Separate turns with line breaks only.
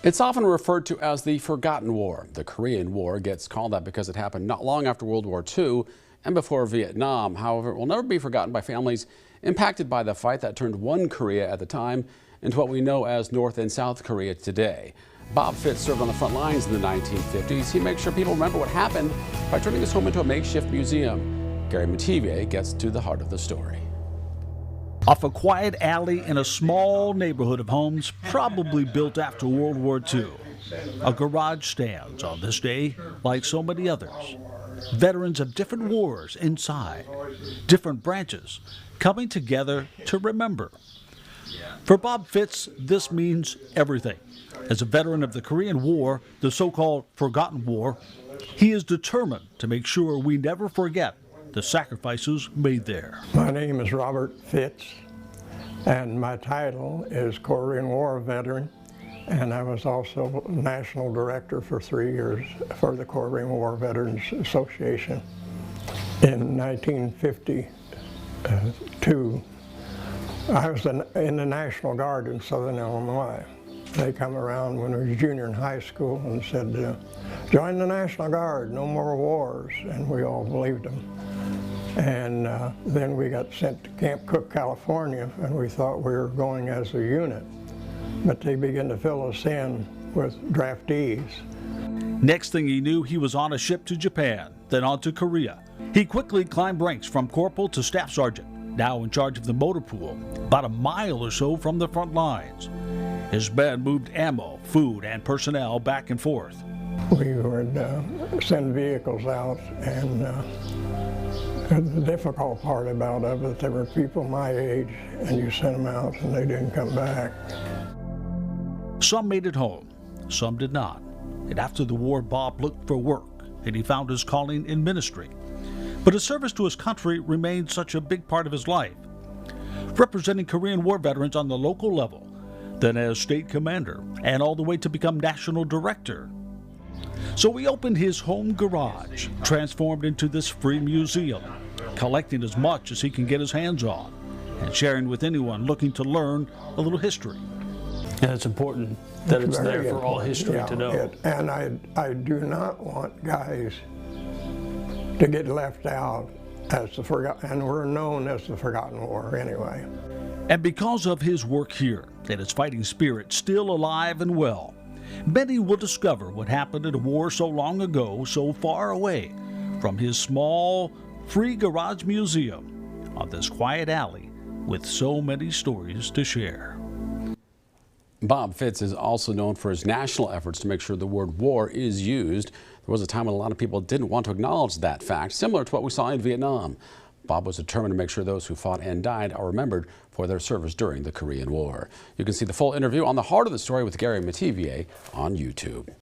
It's often referred to as the Forgotten War. The Korean War gets called that because it happened not long after World War II and before Vietnam. However, it will never be forgotten by families impacted by the fight that turned one Korea at the time into what we know as North and South Korea today. Bob Fitts served on the front lines in the 1950s. He makes sure people remember what happened by turning his home into a makeshift museum. Gary Mativier gets to the heart of the story.
Off a quiet alley in a small neighborhood of homes probably built after World War II, a garage stands on this day like so many others. Veterans of different wars inside, different branches coming together to remember. For Bob Fitts, this means everything. As a veteran of the Korean War, the so-called Forgotten War, he is determined to make sure we never forget the sacrifices made there.
My name is Robert Fitts, and my title is Korean War veteran, and I was also National Director for 3 years for the Korean War Veterans Association. In 1952, I was in the National Guard in Southern Illinois. They come around when we were junior in high school and said, join the National Guard, no more wars, and we all believed them. And then we got sent to Camp Cook, California, and we thought we were going as a unit. But they began to fill us in with draftees.
Next thing he knew, he was on a ship to Japan, then on to Korea. He quickly climbed ranks from corporal to staff sergeant, now in charge of the motor pool, about a mile or so from the front lines. His men moved ammo, food, and personnel back and forth.
We would send vehicles out, and the difficult part about it, there were people my age, and you sent them out and they didn't come back.
Some made it home, some did not. And after the war, Bob looked for work, and he found his calling in ministry. But his service to his country remained such a big part of his life, representing Korean War veterans on the local level, then as state commander, and all the way to become national director. So he opened his home garage, transformed into this free museum, collecting as much as he can get his hands on, and sharing with anyone looking to learn a little history.
And it's important that it's there for all history to know.
And I do not want guys to get left out as the forgotten, and we're known as the Forgotten War anyway.
And because of his work here and his fighting spirit still alive and well, many will discover what happened in a war so long ago, so far away from his small, free garage museum on this quiet alley with so many stories to share.
Bob Fitts is also known for his national efforts to make sure the word war is used. There was a time when a lot of people didn't want to acknowledge that fact, similar to what we saw in Vietnam. Bob was determined to make sure those who fought and died are remembered for their service during the Korean War. You can see the full interview on The Heart of the Story with Gary Mativier on YouTube.